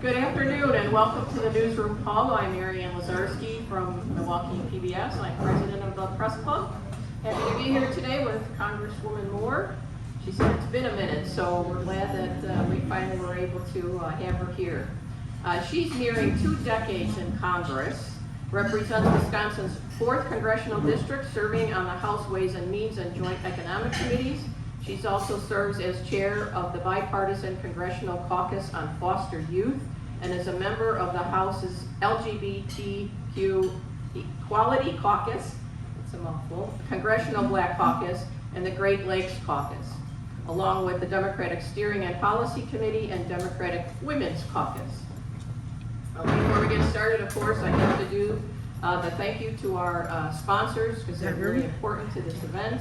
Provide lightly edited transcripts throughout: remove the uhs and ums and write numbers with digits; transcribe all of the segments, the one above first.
Good afternoon and welcome to the Newsroom Hall. I'm Mary Ann Lazarski from Milwaukee PBS. I'm president of the Press Club. Happy to be here today with Congresswoman Moore. She said it's been a minute, so we're glad that we finally were able to have her here. She's nearing 2 decades in Congress, represents Wisconsin's 4th Congressional District, serving on the House Ways and Means and Joint Economic Committees. She also serves as chair of the bipartisan Congressional Caucus on Foster Youth and is a member of the House's LGBTQ Equality Caucus, it's a mouthful, Congressional Black Caucus, and the Great Lakes Caucus, along with the Democratic Steering and Policy Committee and Democratic Women's Caucus. Before we get started, of course, I have to do the thank you to our sponsors, because they're really important to this event.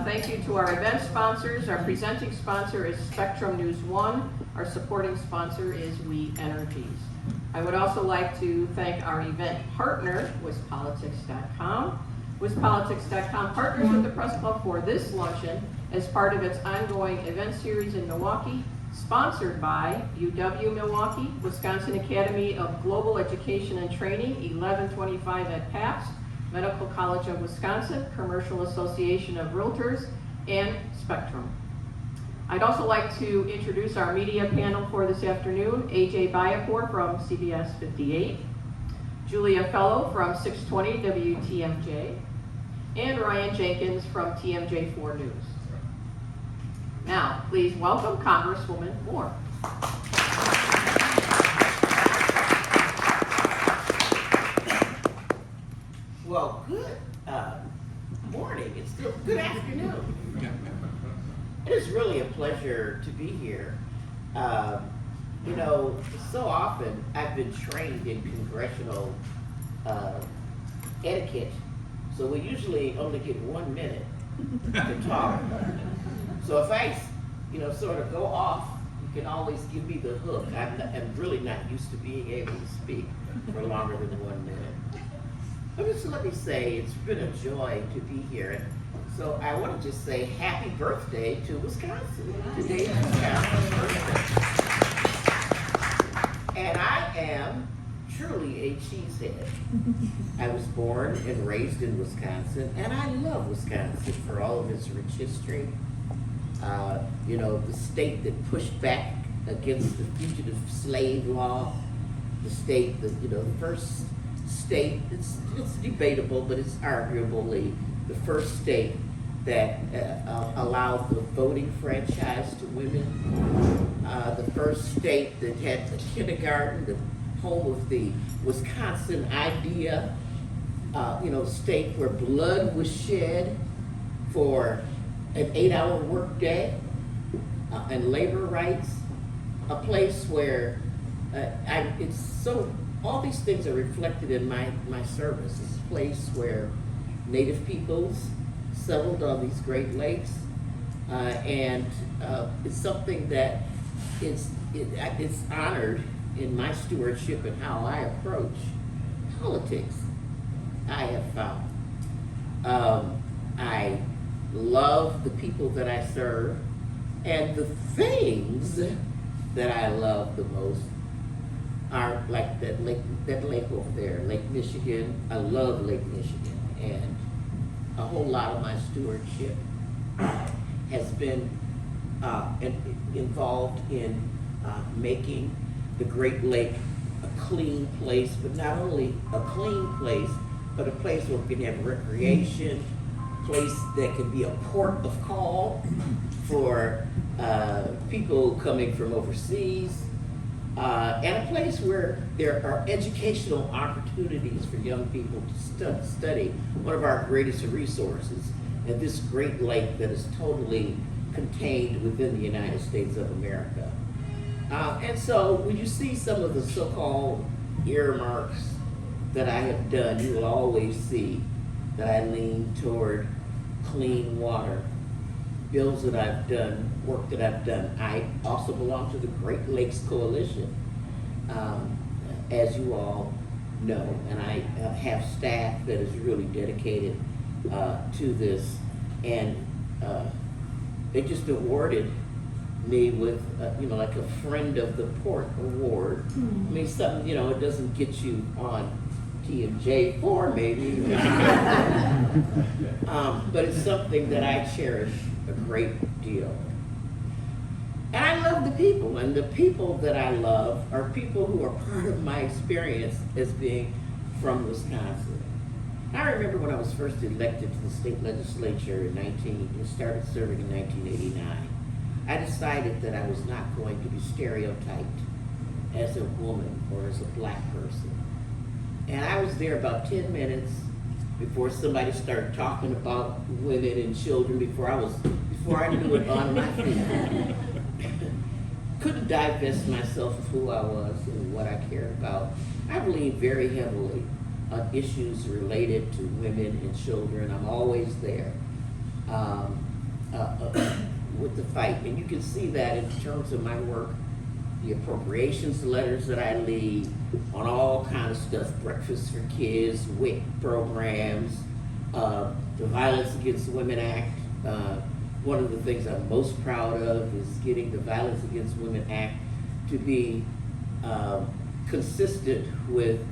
Thank you to our event sponsors. Our presenting sponsor is Spectrum News 1. Our supporting sponsor is We Energies. I would also like to thank our event partner, WisPolitics.com. WisPolitics.com partners with the Press Club for this luncheon as part of its ongoing event series in Milwaukee, sponsored by UW-Milwaukee, Wisconsin Academy of Global Education and Training, 1125 at Pabst, Medical College of Wisconsin, Commercial Association of Realtors, and Spectrum. I'd also like to introduce our media panel for this afternoon: AJ Bayapor from CBS 58, Julia Fellow from 620 WTMJ, and Ryan Jenkins from TMJ4 News. Now, please welcome Congresswoman Moore. Well, good morning. It's still good afternoon. It is really a pleasure to be here. You know, so often I've been trained in congressional etiquette, so we usually only get 1 minute to talk. So if I, sort of go off, you can always give me the hook. I'm really not used to being able to speak for longer than 1 minute. Let me say, it's been a joy to be here. So I want to just say happy birthday to Wisconsin. Today is Wisconsin's birthday. And I am truly a cheesehead. I was born and raised in Wisconsin, and I love Wisconsin for all of its rich history. The state that pushed back against the fugitive slave law, the state that, the first state, it's debatable, but it's arguably the first state that allowed the voting franchise to women, the first state that had the kindergarten, the home of the Wisconsin idea, state where blood was shed for an 8-hour workday and labor rights, a place where all these things are reflected in my service. It's a place where Native peoples settled on these Great Lakes, and it's something that it's honored in my stewardship and how I approach politics. I have found I love the people that I serve, and the things that I love the most are like that lake over there, Lake Michigan. I love Lake Michigan, and a whole lot of my stewardship has been involved in making the Great Lake a clean place, but not only a clean place, but a place where we can have recreation, place that can be a port of call for people coming from overseas, and a place where there are educational opportunities for young people to study one of our greatest resources, and this Great Lake that is totally contained within the United States of America. And so when you see some of the so-called earmarks that I have done, you will always see that I lean toward clean water, bills that I've done, work that I've done. I also belong to the Great Lakes Coalition, as you all know, and I have staff that is really dedicated to this. And they just awarded me with, like a Friend of the Port award. I mean, something, it doesn't get you on TMJ4 maybe. But it's something that I cherish a great deal. And I love the people, and the people that I love are people who are part of my experience as being from Wisconsin. I remember when I was first elected to the state legislature started serving in 1989. I decided that I was not going to be stereotyped as a woman or as a black person. And I was there about 10 minutes before somebody started talking about women and children before I knew it on my feet. Couldn't divest myself of who I was and what I cared about. I believe very heavily on issues related to women and children. I'm always there with the fight. And you can see that in terms of my work, the appropriations letters that I lead on all kinds of stuff, Breakfast for Kids, WIC programs, the Violence Against Women Act. One of the things I'm most proud of is getting the Violence Against Women Act to be consistent with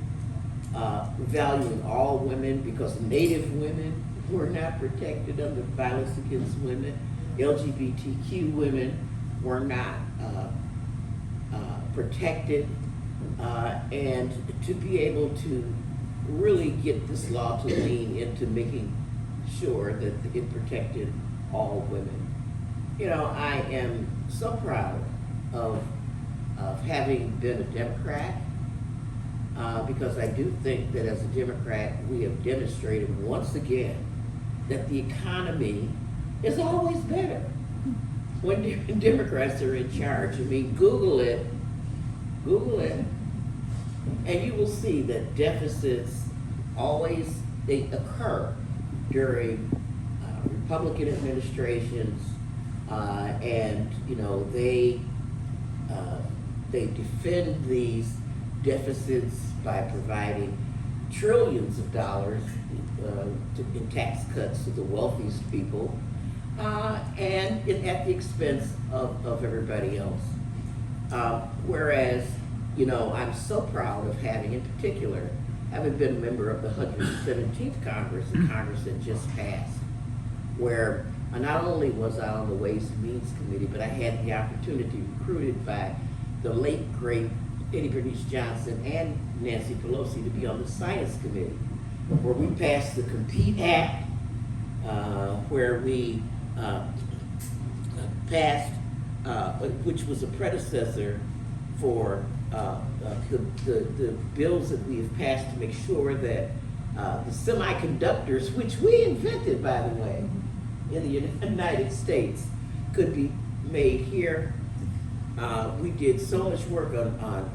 valuing all women, because Native women were not protected under Violence Against Women. LGBTQ women were not protected, and to be able to really get this law to lean into making sure that it protected all women. I am so proud of having been a Democrat, because I do think that as a Democrat, we have demonstrated once again that the economy is always better when Democrats are in charge. I mean, Google it, and you will see that deficits they occur during Republican administrations, and they defend these deficits by providing trillions of dollars in tax cuts to the wealthiest people, and at the expense of everybody else. Whereas, I'm so proud of having, in particular, having been a member of the 117th Congress, the Congress that just passed, where not only was I on the Ways and Means Committee, but I had the opportunity, recruited by the late, great Eddie Bernice Johnson and Nancy Pelosi, to be on the Science Committee, where we passed the Compete Act, where we passed, which was a predecessor for the bills that we have passed to make sure that the semiconductors, which we invented, by the way, in the United States, could be made here. We did so much work on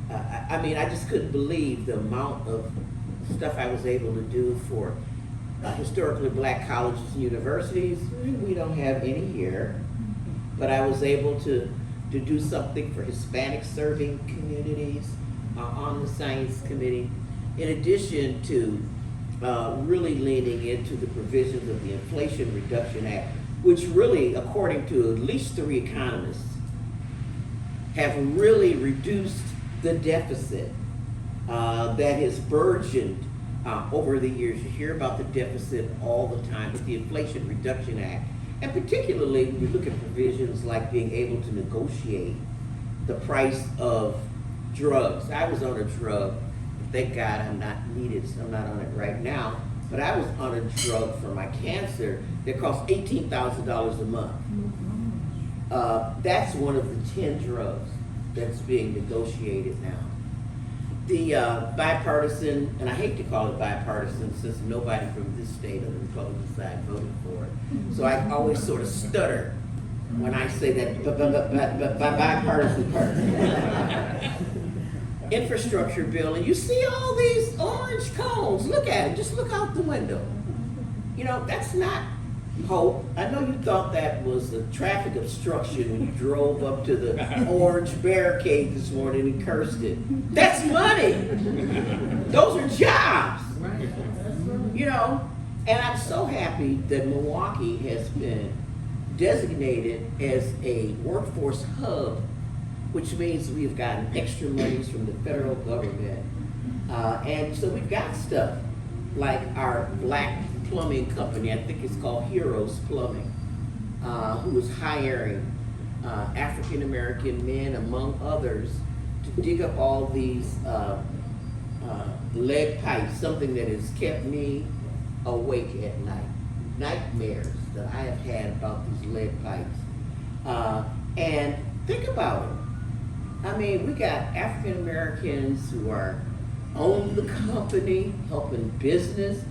I just couldn't believe the amount of stuff I was able to do for historically black colleges and universities. We don't have any here, but I was able to do something for Hispanic serving communities on the Science Committee, in addition to really leaning into the provisions of the Inflation Reduction Act, which really, according to at least 3 economists, have really reduced the deficit that has burgeoned over the years. You hear about the deficit all the time, but the Inflation Reduction Act, and particularly when you look at provisions like being able to negotiate the price of drugs. I was on a drug, thank God I'm not needed, so I'm not on it right now, but I was on a drug for my cancer that cost $18,000 a month. That's one of the 10 drugs that's being negotiated now. The bipartisan, and I hate to call it bipartisan since nobody from this state on the Republican side voted for it, so I always sort of stutter when I say that bipartisan part. Infrastructure bill, and you see all these orange cones. Look at it, just look out the window. That's not hope. I know you thought that was a traffic obstruction when you drove up to the orange barricade this morning and cursed it. That's money. Those are jobs. And I'm so happy that Milwaukee has been designated as a workforce hub, which means we've gotten extra monies from the federal government. And so we've got stuff like our black plumbing company, I think it's called Heroes Plumbing, who is hiring African-American men, among others, to dig up all these lead pipes, something that has kept me awake at night. Nightmares that I have had about these lead pipes. And think about it. I mean, we got African Americans who are own the company, helping business,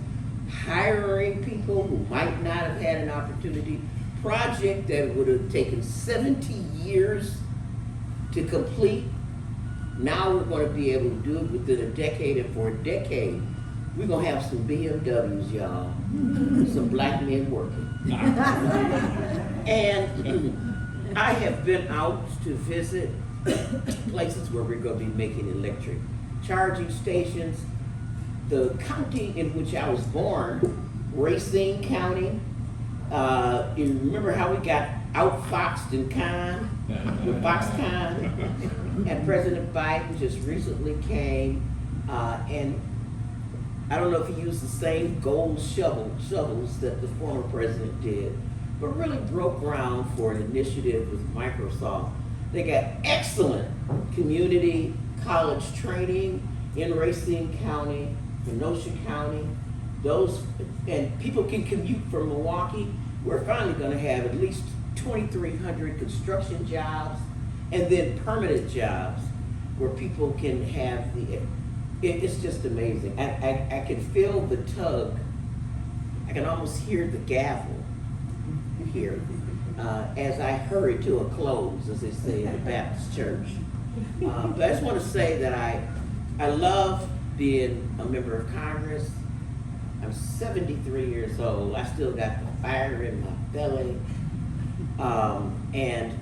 hiring people who might not have had an opportunity. Project that would have taken 70 years to complete. Now we're going to be able to do it within a decade, and for a decade, we're going to have some BMWs, y'all. Some black men working. And I have been out to visit places where we're going to be making electric charging stations. The county in which I was born, Racine County, you remember how we got outfoxed in Con, with Foxconn? And President Biden just recently came, and I don't know if he used the same gold shovels that the former president did, but really broke ground for an initiative with Microsoft. They got excellent community college training in Racine County, Kenosha County. And people can commute from Milwaukee. We're finally going to have at least 2,300 construction jobs and then permanent jobs where people can have it's just amazing. I can feel the tug. I can almost hear the gavel here as I hurry to a close, as they say in the Baptist church. But I just want to say that I love being a member of Congress. I'm 73 years old. I still got the fire in my belly. And,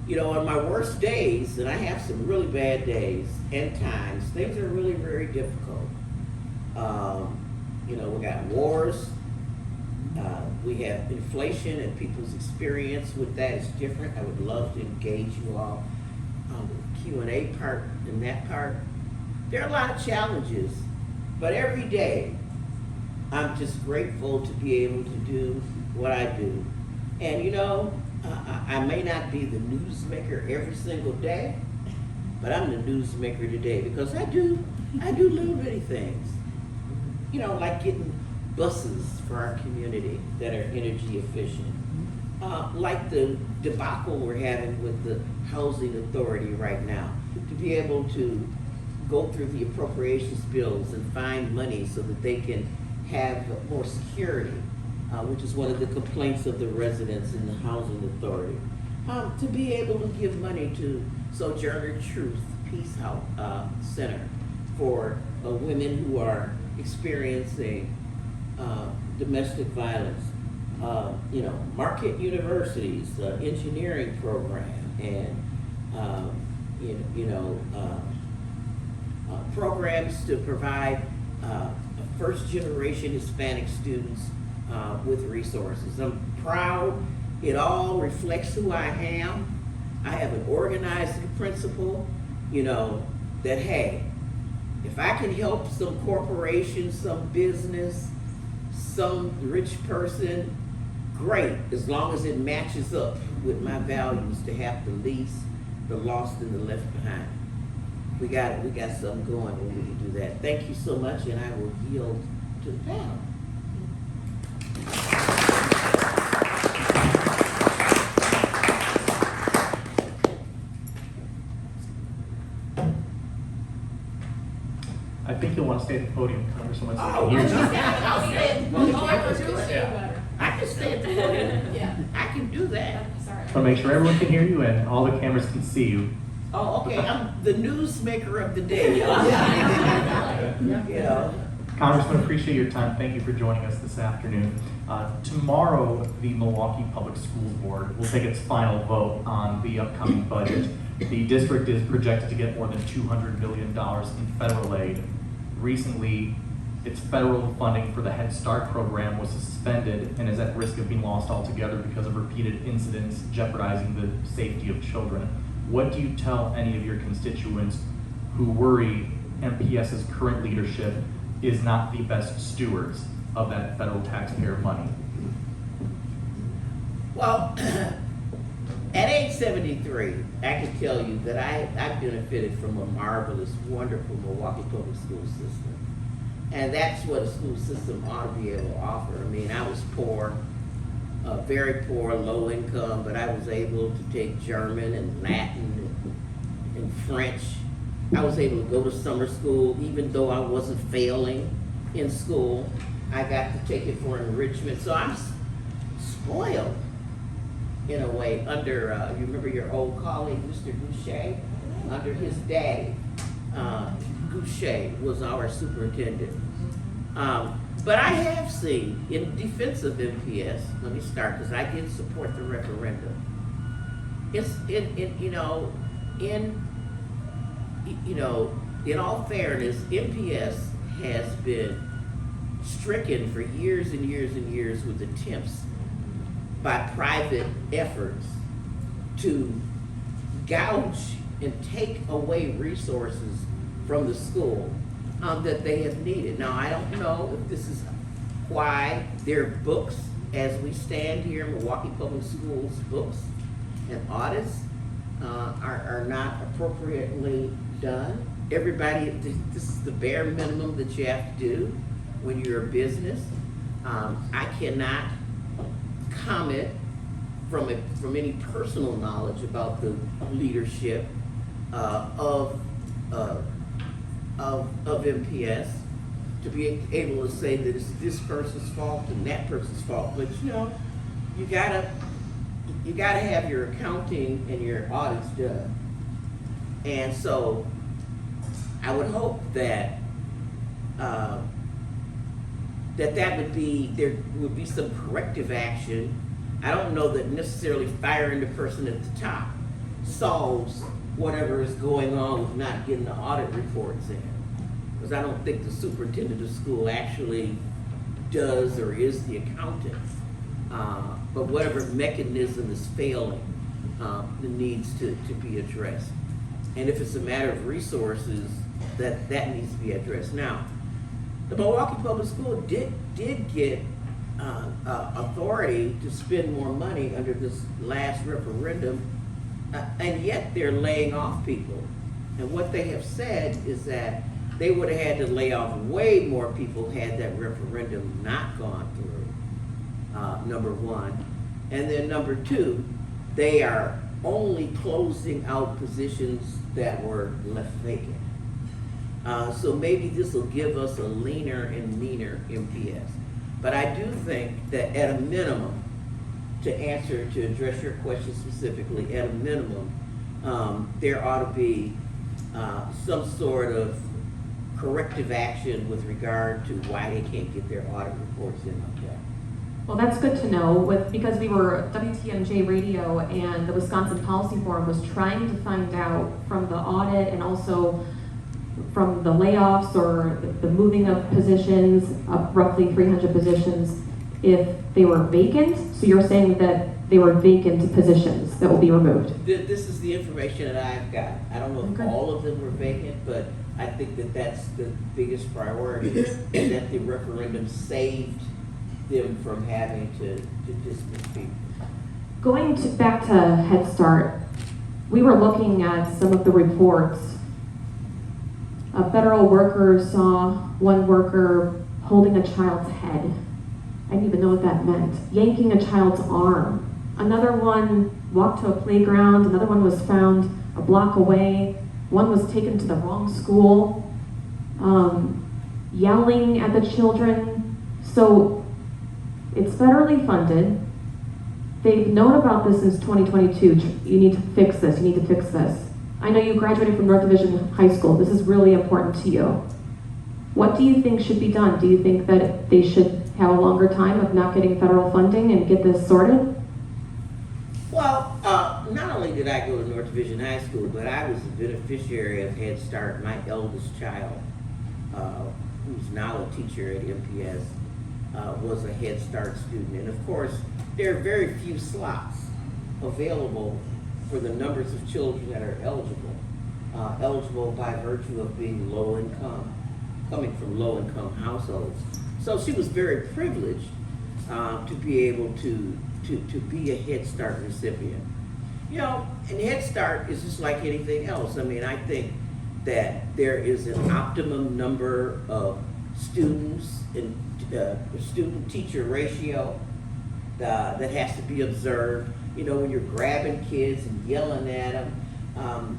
you know, on my worst days, and I have some really bad days and times, things are really very difficult. You know, we got wars. We have inflation, and people's experience with that is different. I would love to engage you all on the Q&A part and that part. There are a lot of challenges, but every day I'm just grateful to be able to do what I do. And you know, I may not be the newsmaker every single day, but I'm the newsmaker today because I do little bitty things. You know, like getting buses for our community that are energy efficient. Like the debacle we're having with the housing authority right now, to be able to go through the appropriations bills and find money so that they can have more security, which is one of the complaints of the residents in the housing authority. To be able to give money to Sojourner Truth Peace House Center for women who are experiencing domestic violence. You know, Marquette University's engineering program, and programs to provide first-generation Hispanic students with resources. I'm proud. It all reflects who I am. I have an organizing principle, you know, that, hey, if I can help some corporation, some business, some rich person, great, as long as it matches up with my values to have the least, the lost, and the left behind. We got something going when we can do that. Thank you so much, and I will yield to the panel. I think you'll want to stay at the podium, Congresswoman. Oh, Here. I'll stay at the podium. Yeah. I can stay at the podium. Yeah. I can do that. I want to make sure everyone can hear you and all the cameras can see you. Oh, okay. I'm the newsmaker of the day. You know. Congressman, appreciate your time. Thank you for joining us this afternoon. Tomorrow, the Milwaukee Public Schools Board will take its final vote on the upcoming budget. The district is projected to get more than $200 million in federal aid. Recently, its federal funding for the Head Start program was suspended and is at risk of being lost altogether because of repeated incidents jeopardizing the safety of children. What do you tell any of your constituents who worry MPS's current leadership is not the best stewards of that federal taxpayer money? Well, at age 73, I can tell you that I've benefited from a marvelous, wonderful Milwaukee public school system. And that's what a school system ought to be able to offer. I mean, I was poor, very poor, low income, but I was able to take German and Latin and French. I was able to go to summer school, even though I wasn't failing in school. I got to take it for enrichment. So I'm spoiled in a way under, you remember your old colleague, Mr. Goucher? Under his daddy, Goucher was our superintendent. But I have seen, in defense of MPS, let me start, because I did support the referendum. In all fairness, MPS has been stricken for years and years and years with attempts by private efforts to gouge and take away resources from the school that they have needed. Now, I don't know if this is why their books, as we stand here, Milwaukee Public Schools books and audits are not appropriately done. Everybody, this is the bare minimum that you have to do when you're a business. I cannot comment from any personal knowledge about the leadership of MPS to be able to say that it's this person's fault and that person's fault. But you gotta have your accounting and your audits done. And so I would hope that there would be some corrective action. I don't know that necessarily firing the person at the top solves whatever is going on with not getting the audit reports in. Because I don't think the superintendent of school actually does or is the accountant. But whatever mechanism is failing needs to be addressed. And if it's a matter of resources, that needs to be addressed. Now, the Milwaukee Public School did get authority to spend more money under this last referendum, and yet they're laying off people. And what they have said is that they would have had to lay off way more people had that referendum not gone through, number one. And then number two, they are only closing out positions that were left vacant. So maybe this will give us a leaner and meaner MPS. But I do think that at a minimum, to address your question specifically, at a minimum, there ought to be some sort of corrective action with regard to why they can't get their audit reports in on time. Well, that's good to know, because we were WTMJ Radio and the Wisconsin Policy Forum was trying to find out from the audit and also from the layoffs or the moving of positions, roughly 300 positions, if they were vacant. So you're saying that they were vacant positions that will be removed? This is the information that I've got. I don't know if all of them were vacant, but I think that that's the biggest priority, is that the referendum saved them from having to dismiss people. Going back to Head Start, we were looking at some of the reports. A federal worker saw one worker holding a child's head. I didn't even know what that meant. Yanking a child's arm. Another one walked to a playground. Another one was found a block away. One was taken to the wrong school. Yelling at the children. So it's federally funded. They've known about this since 2022. You need to fix this. You need to fix this. I know you graduated from North Division High School. This is really important to you. What do you think should be done? Do you think that they should have a longer time of not getting federal funding and get this sorted? Well, not only did I go to North Division High School, but I was a beneficiary of Head Start. My eldest child who's now a teacher at MPS, was a Head Start student. And of course, there are very few slots available for the numbers of children that are eligible by virtue of being low income, coming from low income households. So she was very privileged to be able to be a Head Start recipient. You know, and Head Start is just like anything else. I mean, I think that there is an optimum number of students and student-teacher ratio that has to be observed. You know, when you're grabbing kids and yelling at them,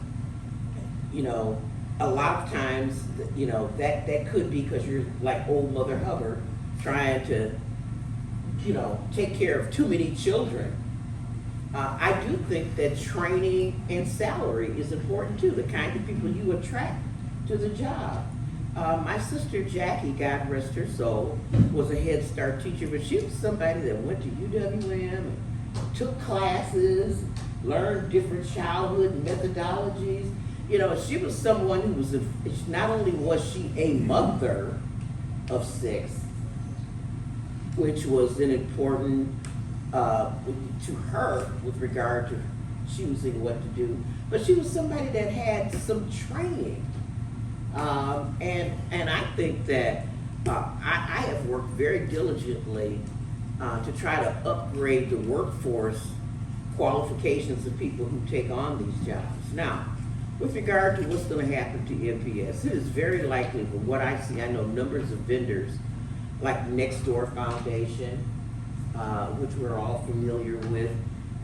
you know, a lot of times, you know, that could be because you're like old Mother Hubbard trying to, you know, take care of too many children. I do think that training and salary is important too, the kind of people you attract to the job. My sister Jackie, God rest her soul, was a Head Start teacher, but she was somebody that went to UWM and took classes, learned different childhood methodologies. You know, she was someone who was, not only was she a mother of 6, which was an important to her with regard to choosing what to do, but she was somebody that had some training. And I think that I have worked very diligently to try to upgrade the workforce qualifications of people who take on these jobs. Now, with regard to what's going to happen to MPS, it is very likely, from what I see, I know numbers of vendors like Next Door Foundation, which we're all familiar with,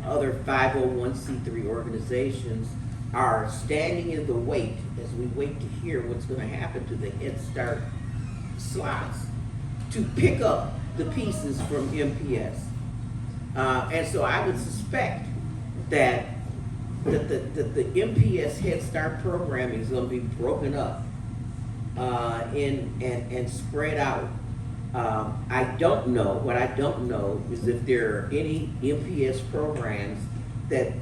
other 501c3 organizations are standing in the wait as we wait to hear what's going to happen to the Head Start slots to pick up the pieces from MPS. And so I would suspect that the MPS Head Start programming is going to be broken up and spread out. I don't know, what I don't know is if there are any MPS programs that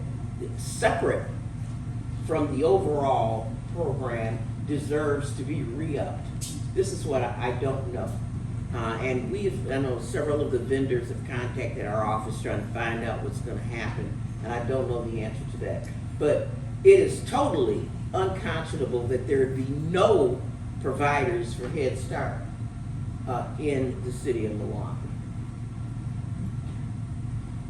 separate from the overall program deserves to be re-upped. This is what I don't know. And I know several of the vendors have contacted our office trying to find out what's going to happen, and I don't know the answer to that. But it is totally unconscionable that there would be no providers for Head Start in the city of Milwaukee.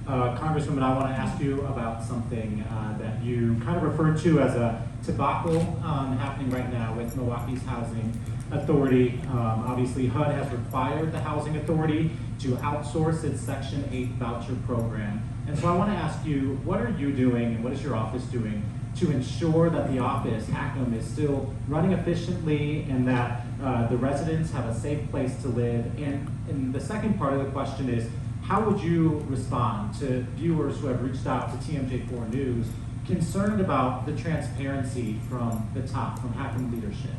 Congresswoman, I want to ask you about something that you kind of referred to as a debacle happening right now with Milwaukee's Housing Authority. Obviously, HUD has required the Housing Authority to outsource its Section 8 voucher program. And so I want to ask you, what are you doing and what is your office doing to ensure that the office, HACM, is still running efficiently and that the residents have a safe place to live? And the second part of the question is, how would you respond to viewers who have reached out to TMJ4 News concerned about the transparency from the top, from HACM leadership?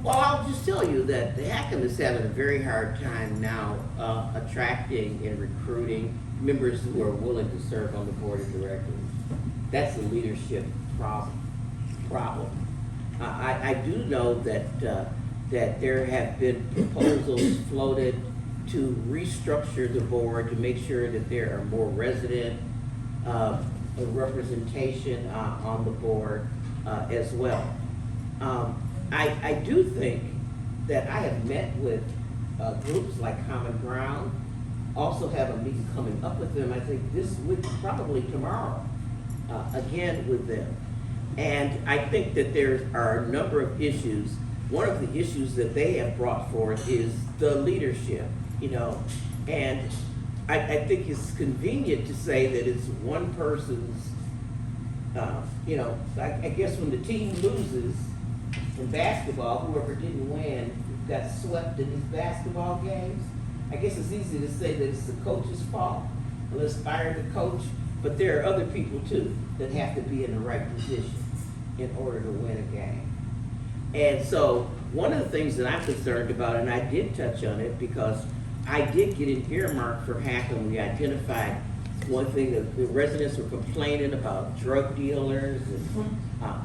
Well, I'll just tell you that the HACM is having a very hard time now attracting and recruiting members who are willing to serve on the board of directors. That's a leadership problem. I do know that there have been proposals floated to restructure the board to make sure that there are more resident representation on the board as well. I do think that I have met with groups like Common Ground, also have a meeting coming up with them, I think this week, probably tomorrow, again with them. And I think that there are a number of issues. One of the issues that they have brought forth is the leadership, you know, and I think it's convenient to say that it's one person's, you know, I guess when the team loses in basketball, whoever didn't win got swept in these basketball games. I guess it's easy to say that it's the coach's fault. Well, let's fire the coach, but there are other people too that have to be in the right position in order to win a game. And so one of the things that I'm concerned about, and I did touch on it because I did get an earmark for HACM. We identified one thing that the residents were complaining about drug dealers and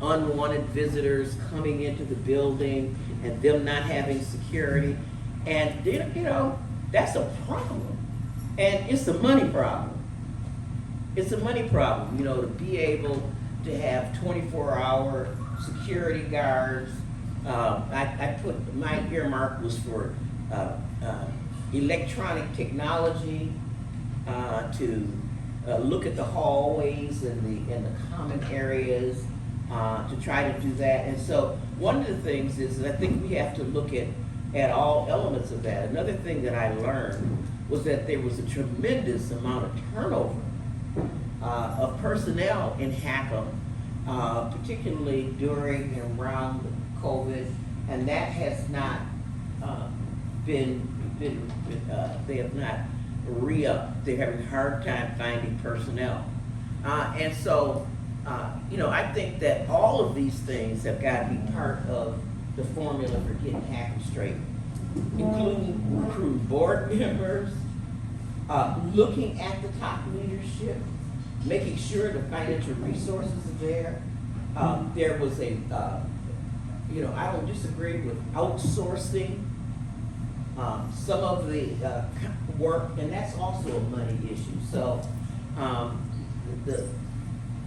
unwanted visitors coming into the building and them not having security. And, you know, that's a problem. And it's a money problem. It's a money problem, you know, to be able to have 24-hour security guards. I put, my earmark was for electronic technology, to look at the hallways and the common areas, to try to do that. And so one of the things is that I think we have to look at all elements of that. Another thing that I learned was that there was a tremendous amount of turnover of personnel in Hackham, particularly during and around COVID, and that has not they have not re-upped. They're having a hard time finding personnel. And so, you know, I think that all of these things have got to be part of the formula for getting Hackham straight, including recruiting board members, looking at the top leadership, making sure the financial resources are there. There was a, you know, I don't disagree with outsourcing some of the work, and that's also a money issue. So the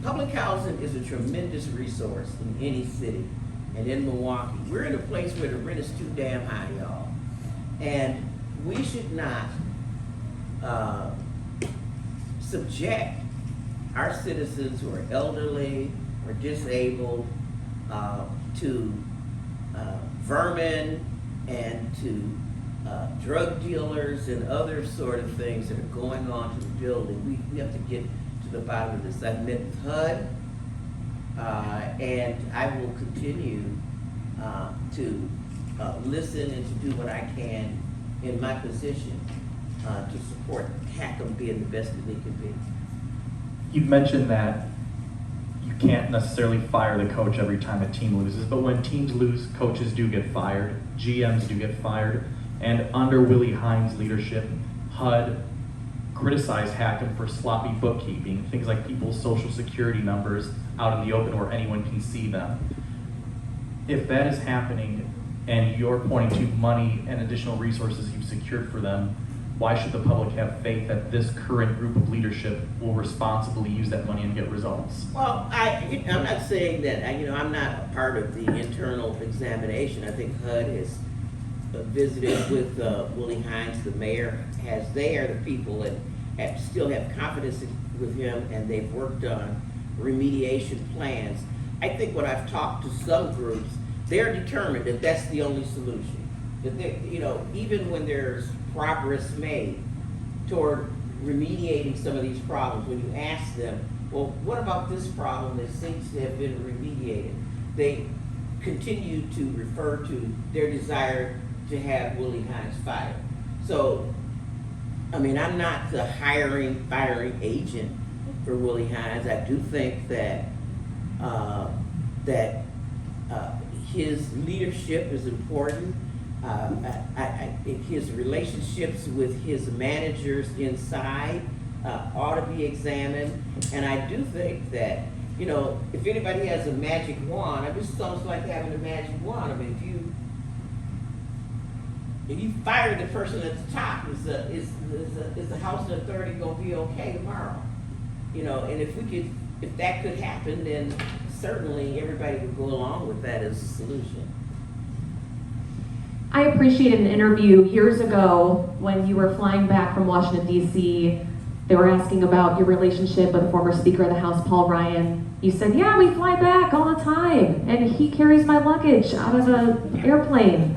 public housing is a tremendous resource in any city, and in Milwaukee. We're in a place where the rent is too damn high, y'all. And we should not subject our citizens who are elderly or disabled to vermin and to drug dealers and other sort of things that are going on to the building. We have to get to the bottom of this. I've met with HUD, and I will continue to listen and to do what I can in my position to support Hackham being the best that they can be. You mentioned that you can't necessarily fire the coach every time a team loses, but when teams lose, coaches do get fired, GMs do get fired, and under Willie Hines' leadership, HUD criticized Hackham for sloppy bookkeeping, things like people's social security numbers out in the open where anyone can see them. If that is happening and you're pointing to money and additional resources you've secured for them, why should the public have faith that this current group of leadership will responsibly use that money and get results? Well, I'm not saying that, you know, I'm not a part of the internal examination. I think HUD has visited with Willie Hines, the mayor, as they are the people that still have confidence with him, and they've worked on remediation plans. I think when I've talked to some groups, they're determined that that's the only solution. That they, you know, even when there's progress made toward remediating some of these problems, when you ask them, well, what about this problem that seems to have been remediated? They continue to refer to their desire to have Willie Hines fired. So, I mean, I'm not the firing agent for Willie Hines. I do think that his leadership is important. His relationships with his managers inside ought to be examined. And I do think that, you know, if anybody has a magic wand, I mean, it's almost like having a magic wand. I mean, if you fire the person at the top, is the House of Authority gonna be okay tomorrow? You know, and if that could happen, then certainly everybody would go along with that as a solution. I appreciated an interview years ago when you were flying back from Washington, D.C. They were asking about your relationship with the former Speaker of the House, Paul Ryan. You said, yeah, we fly back all the time, and he carries my luggage out of the airplane.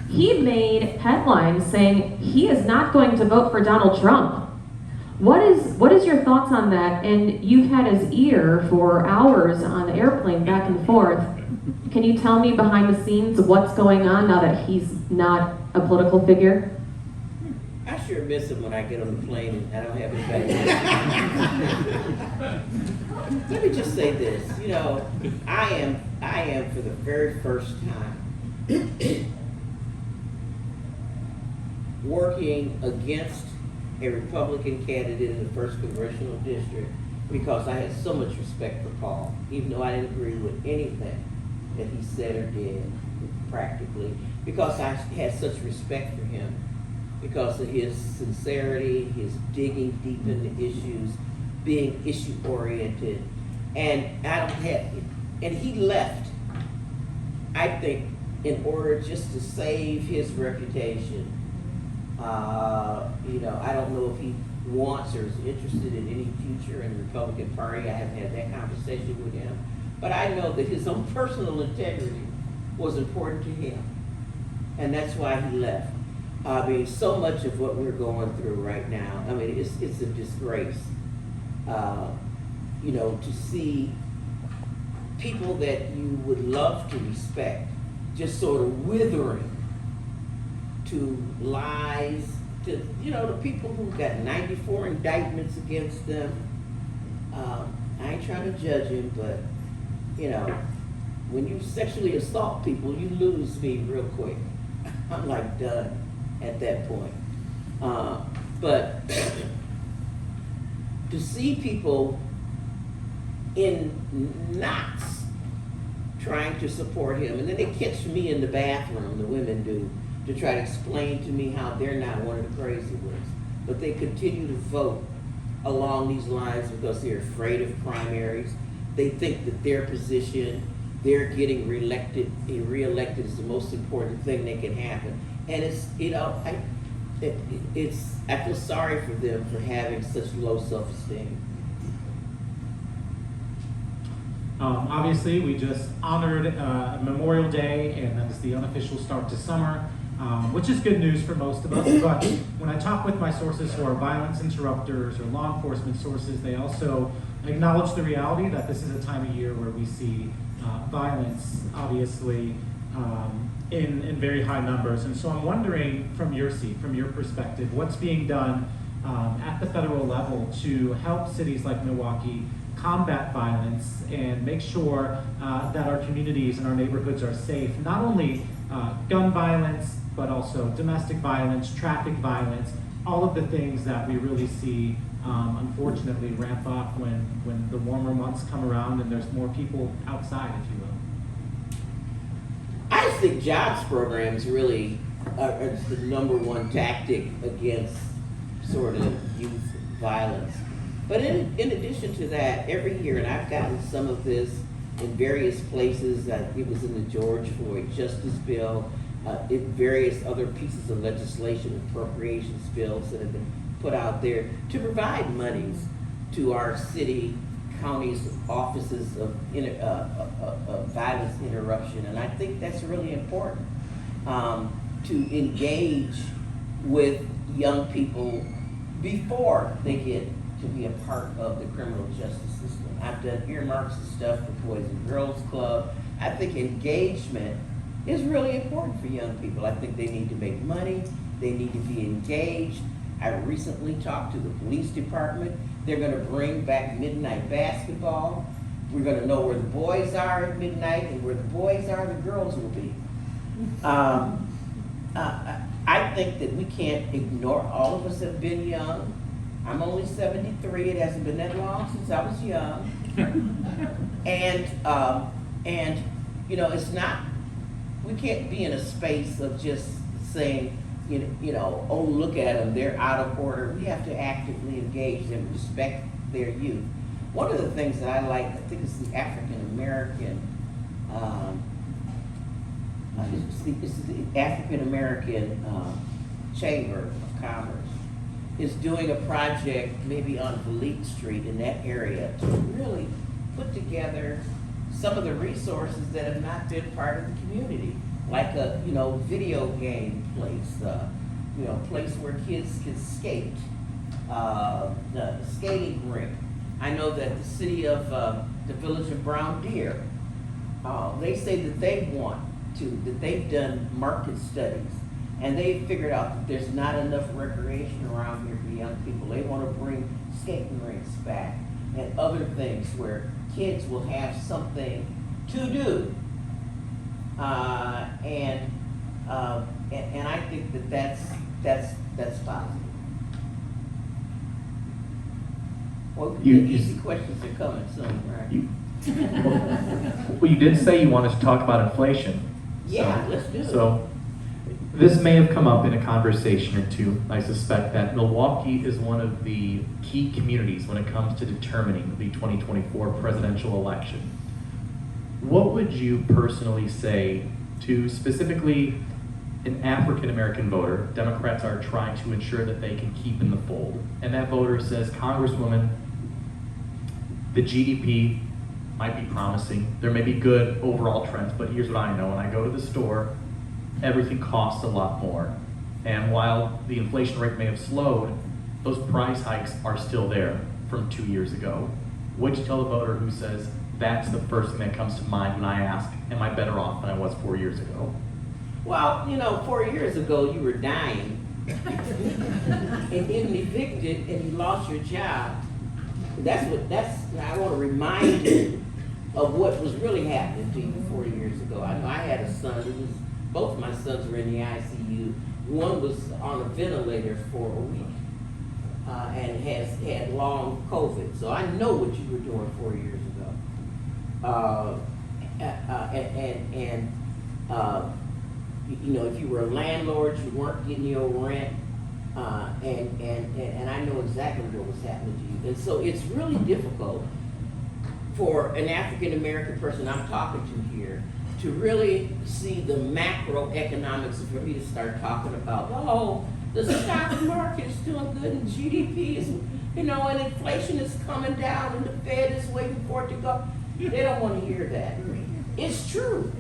He made headlines saying he is not going to vote for Donald Trump. What is your thoughts on that? And you've had his ear for hours on the airplane back and forth. Can you tell me behind the scenes what's going on now that he's not a political figure? I sure miss him when I get on the plane and I don't have anybody. Let me just say this, you know, I am for the very first time working against a Republican candidate in the 1st Congressional District because I had so much respect for Paul, even though I didn't agree with anything that he said or did, practically, because I had such respect for him, because of his sincerity, his digging deep into issues, being issue-oriented, and and he left, I think, in order just to save his reputation. I don't know if he wants or is interested in any future in the Republican Party. I haven't had that conversation with him. But I know that his own personal integrity was important to him. And that's why he left. So much of what we're going through right now, it's a disgrace. To see people that you would love to respect just sort of withering to lies, to the people who got 94 indictments against them. I ain't trying to judge him, but when you sexually assault people, you lose me real quick. I'm like done at that point. But to see people in knots trying to support him, and then they catch me in the bathroom, the women do, to try to explain to me how they're not one of the crazy ones. But they continue to vote along these lines because they're afraid of primaries. They think that their position, they're getting reelected is the most important thing that can happen. And I feel sorry for them for having such low self-esteem. Obviously, we just honored Memorial Day, and that is the unofficial start to summer, which is good news for most of us. But when I talk with my sources who are violence interrupters or law enforcement sources, they also acknowledge the reality that this is a time of year where we see violence, obviously, in very high numbers. And so I'm wondering, from your seat, from your perspective, what's being done at the federal level to help cities like Milwaukee combat violence and make sure that our communities and our neighborhoods are safe, not only gun violence, but also domestic violence, traffic violence, all of the things that we really see unfortunately ramp up when the warmer months come around and there's more people outside, if you will. I just think jobs programs really are the number one tactic against sort of youth violence. But in addition to that, every year, and I've gotten some of this in various places, it was in the George Floyd Justice Bill, in various other pieces of legislation, appropriations bills that have been put out there to provide monies to our city, counties, offices of violence interruption. And I think that's really important, to engage with young people before they get to be a part of the criminal justice system. I've done earmarks and stuff for Boys and Girls Club. I think engagement is really important for young people. I think they need to make money. They need to be engaged. I recently talked to the police department. They're going to bring back midnight basketball. We're going to know where the boys are at midnight, and where the boys are, the girls will be. I think that we can't ignore, all of us have been young. I'm only 73. It hasn't been that long since I was young. And it's not, we can't be in a space of just saying, oh, look at them, they're out of order. We have to actively engage them, respect their youth. One of the things that I like, I think it's the African American, Chamber of Commerce is doing a project maybe on Fleet Street in that area to really put together some of the resources that have not been part of the community, like a video game place, place where kids can skate, the skating rink. I know that the city of the village of Brown Deer, they say that they've done market studies, and they've figured out that there's not enough recreation around here for young people. They want to bring skating rinks back and other things where kids will have something to do. And I think that that's positive. Well, the You- easy questions are coming soon, right? You, well, you did say you wanted to talk about inflation. Yeah, let's do it. So, this may have come up in a conversation or two. I suspect that Milwaukee is one of the key communities when it comes to determining the 2024 presidential election. What would you personally say to specifically an African American voter? Democrats are trying to ensure that they can keep in the fold. And that voter says, Congresswoman, the GDP might be promising. There may be good overall trends, but here's what I know. When I go to the store, everything costs a lot more. And while the inflation rate may have slowed, those price hikes are still there from 2 years ago. What'd you tell the voter who says, that's the first thing that comes to mind when I ask, am I better off than I was 4 years ago? Well, 4 years ago, you were dying and getting evicted and you lost your job. I want to remind you of what was really happening to you 4 years ago. I know I had a son, both my sons were in the ICU. One was on a ventilator for a week and had long COVID. So I know what you were doing 4 years ago. If you were a landlord, you weren't getting your rent, and I know exactly what was happening to you. And so it's really difficult for an African American person I'm talking to here to really see the macroeconomics, for me to start talking about, the stock market is doing good and GDP is, and inflation is coming down and the Fed is waiting for it to go. They don't want to hear that. It's true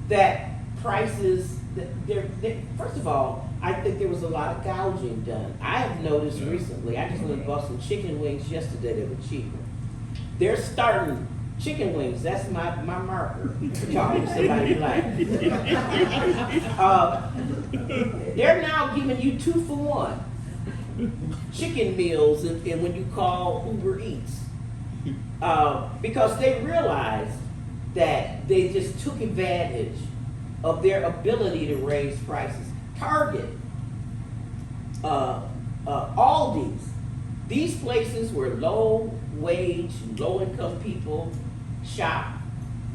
that prices, first of all, I think there was a lot of gouging done. I have noticed recently, I just went and bought some chicken wings yesterday that were cheaper. They're starting chicken wings, that's my marker for talking to somebody like. They're now giving you 2 for 1 chicken meals and when you call Uber Eats. Because they realized that they just took advantage of their ability to raise prices. Target, Aldi's, these places where low wage, low income people shop,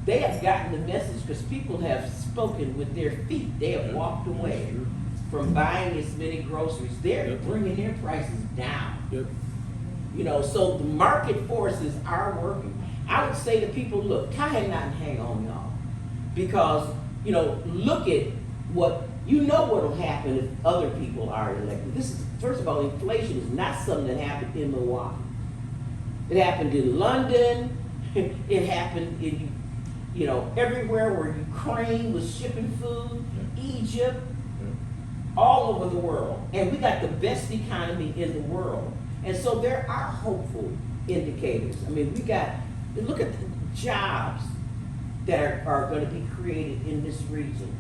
they have gotten the message because people have spoken with their feet. They have walked away from buying as many groceries. They're bringing their prices down. So the market forces are working. I would say to people, look, tie a knot and hang on, y'all. Because, look at what'll happen if other people are elected. First of all, inflation is not something that happened in Milwaukee. It happened in London. It happened in, everywhere where Ukraine was shipping food, Egypt, all over the world. And we got the best economy in the world. And so there are hopeful indicators. I mean, look at the jobs that are going to be created in this region.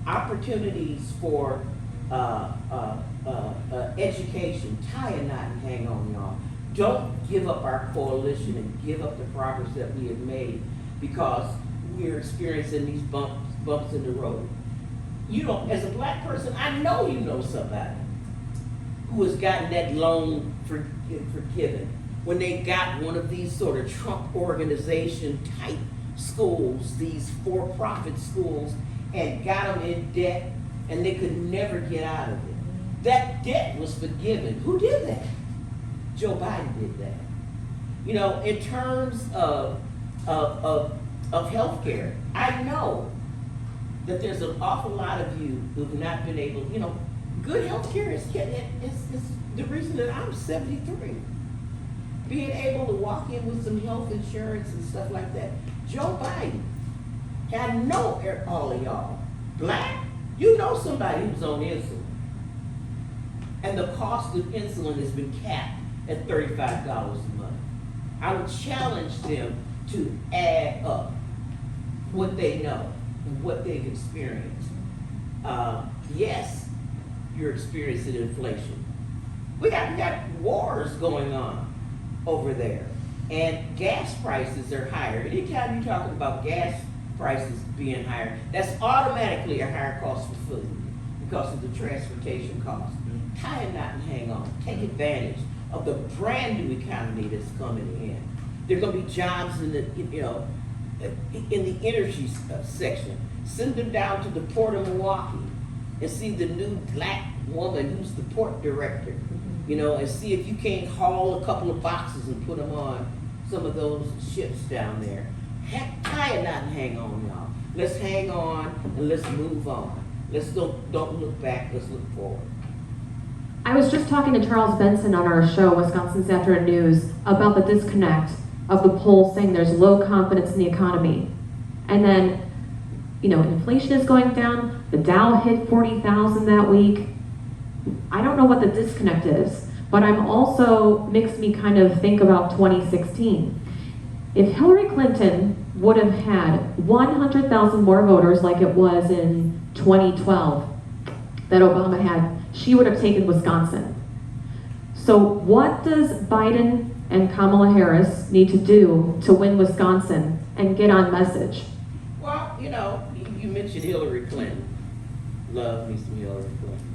Opportunities for education. Tie a knot and hang on, y'all. Don't give up our coalition and give up the progress that we have made because we're experiencing these bumps in the road. As a black person, I know you know somebody who has gotten that loan forgiven when they got one of these sort of Trump organization type schools, these for-profit schools, and got them in debt and they could never get out of it. That debt was forgiven. Who did that? Joe Biden did that. In terms of healthcare, I know that there's an awful lot of you who've not been able, good healthcare is the reason that I'm 73. Being able to walk in with some health insurance and stuff like that. Joe Biden, I know all of y'all, black, somebody who's on insulin. And the cost of insulin has been capped at $35 a month. I would challenge them to add up what they know and what they've experienced. Yes, you're experiencing inflation. We got wars going on over there, and gas prices are higher. Anytime you're talking about gas prices being higher, that's automatically a higher cost for food because of the transportation cost. Tie a knot and hang on. Take advantage of the brand new economy that's coming in. There are gonna be jobs in the, in the energy section. Send them down to the port of Milwaukee and see the new black woman who's the port director, and see if you can't haul a couple of boxes and put them on some of those ships down there. Tie a knot and hang on, y'all. Let's hang on and let's move on. Let's don't look back, let's look forward. I was just talking to Charles Benson on our show, Wisconsin's Afternoon News, about the disconnect of the polls saying there's low confidence in the economy. And then, inflation is going down, the Dow hit 40,000 that week. I don't know what the disconnect is, but I'm also makes me kind of think about 2016. If Hillary Clinton would have had 100,000 more voters like it was in 2012 that Obama had, she would have taken Wisconsin. So what does Biden and Kamala Harris need to do to win Wisconsin and get on message? Well, you mentioned Hillary Clinton. Love me some Hillary Clinton.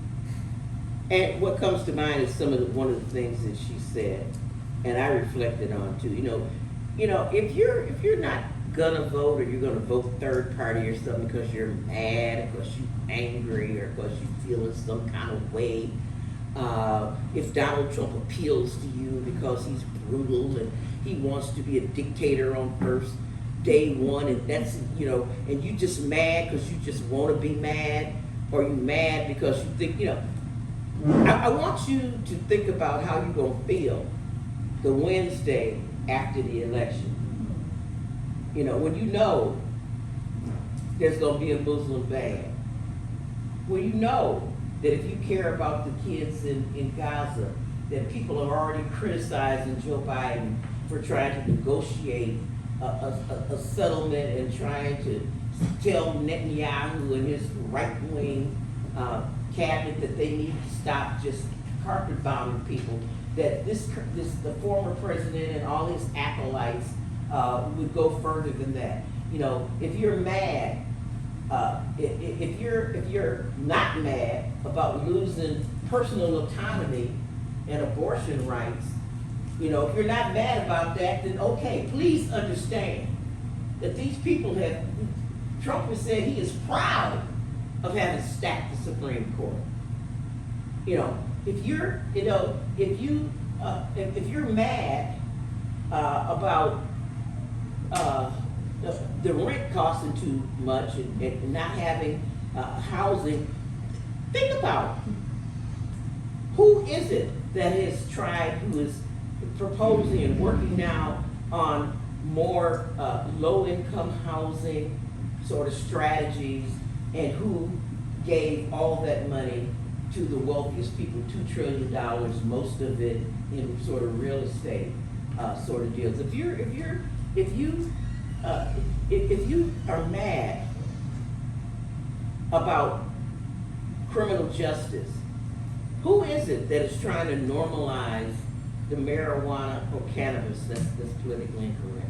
And what comes to mind is one of the things that she said, and I reflected on too. If you're not gonna vote, or you're gonna vote third party or something because you're mad, or because you're angry, or because you're feeling some kind of way, if Donald Trump appeals to you because he's brutal and he wants to be a dictator on first day one, and that's and you just mad because you just want to be mad, or you mad because you think I want you to think about how you're gonna feel the Wednesday after the election. When there's gonna be a Muslim ban. When that if you care about the kids in Gaza, that people are already criticizing Joe Biden for trying to negotiate a settlement and trying to tell Netanyahu and his right-wing cabinet that they need to stop just carpet bombing people, that the former president and all his acolytes would go further than that. If you're mad, if you're not mad about losing personal autonomy and abortion rights, if you're not mad about that, then okay, please understand that these people Trump has said he is proud of having stacked the Supreme Court. If you're mad about the rent costing too much and not having housing, think about who is it that has tried, who is proposing and working now on more low-income housing sort of strategies, and who gave all that money to the wealthiest people, $2 trillion, most of it in sort of real estate sort of deals. If you are mad about criminal justice, who is it that is trying to normalize the marijuana or cannabis that's politically incorrect?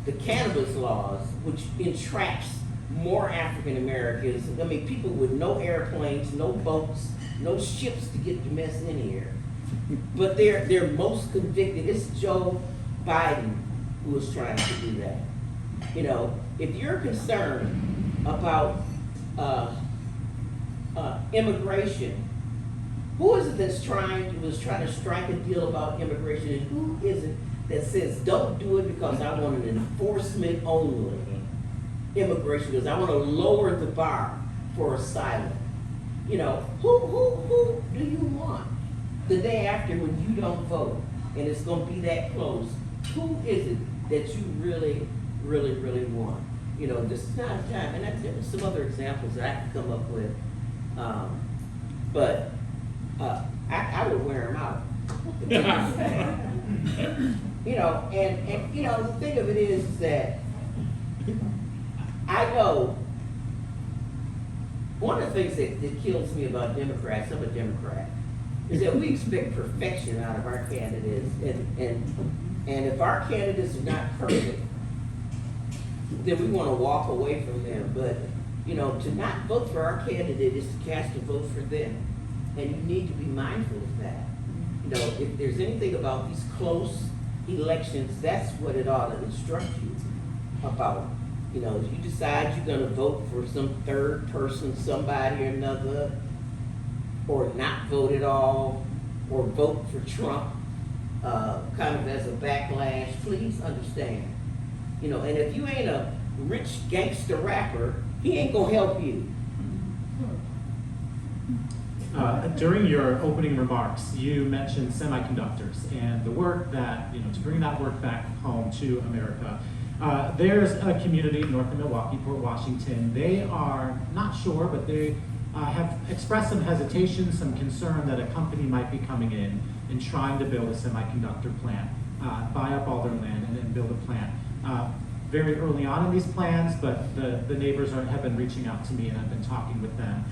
The cannabis laws, which entraps more African Americans, people with no airplanes, no boats, no ships to get the mess in here. But they're most convicted. It's Joe Biden who is trying to do that. If you're concerned about immigration, who is it was trying to strike a deal about immigration, and who is it that says don't do it because I want an enforcement only immigration, because I want to lower the bar for asylum? Who do you want the day after when you don't vote and it's going to be that close? Who is it that you really, really, really want? This is not a time, and there were some other examples that I could come up with, but I would wear them out. The thing of it is that I know one of the things that kills me about Democrats, I'm a Democrat, is that we expect perfection out of our candidates, and if our candidates are not perfect, then we want to walk away from them. But to not vote for our candidate is to cast a vote for them, and you need to be mindful of that. You know, if there's anything about these close elections, that's what it ought to instruct you about. You know, if you decide you're gonna vote for some third person, somebody or another, or not vote at all, or vote for Trump, kind of as a backlash, please understand. You know, and if you ain't a rich gangster rapper, he ain't gonna help you. During your opening remarks, you mentioned semiconductors and the work that, you know, to bring that work back home to America. There's a community north of Milwaukee, Port Washington. They are not sure, but they have expressed some hesitation, some concern that a company might be coming in and trying to build a semiconductor plant, buy up all their land and then build a plant. Very early on in these plans, but the neighbors have been reaching out to me and I've been talking with them.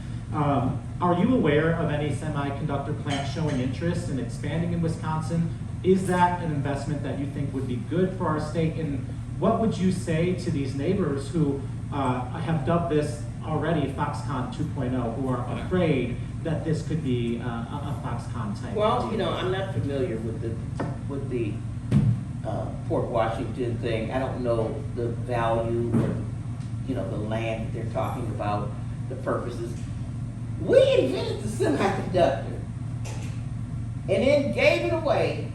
Are you aware of any semiconductor plants showing interest in expanding in Wisconsin? Is that an investment that you think would be good for our state? And what would you say to these neighbors who have dubbed this already Foxconn 2.0, who are afraid that this could be a Foxconn type? Well, you know, I'm not familiar with the Port Washington thing. I don't know the value or, you know, the land that they're talking about, the purposes. We invented the semiconductor and then gave it away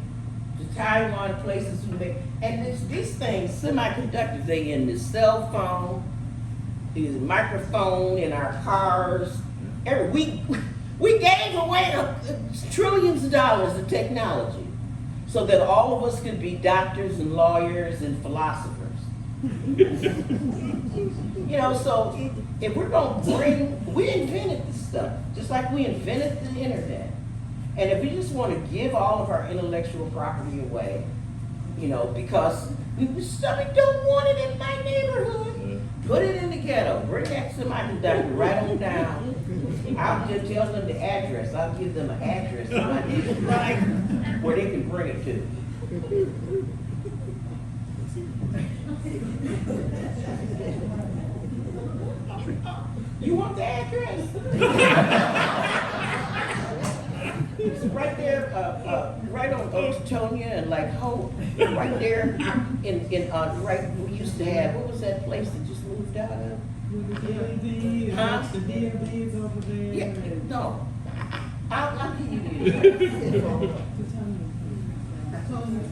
to Taiwan, places who make, and these things, semiconductors, they in the cell phone, the microphone in our cars. We gave away trillions of dollars of technology so that all of us could be doctors and lawyers and philosophers. You know, so if we're gonna we invented this stuff, just like we invented the internet. And if we just want to give all of our intellectual property away, you know, because somebody don't want it in my neighborhood, put it in the ghetto, bring that semiconductor right on down. I'll just tell them the address, I'll give them an address in my neighborhood where they can bring it to. You want the address? It's right there, right on Oakstonia and like Hope, right there in right, we used to have, what was that place that just moved out of? Huh? The DMV is over there. Yeah, no. I'll give you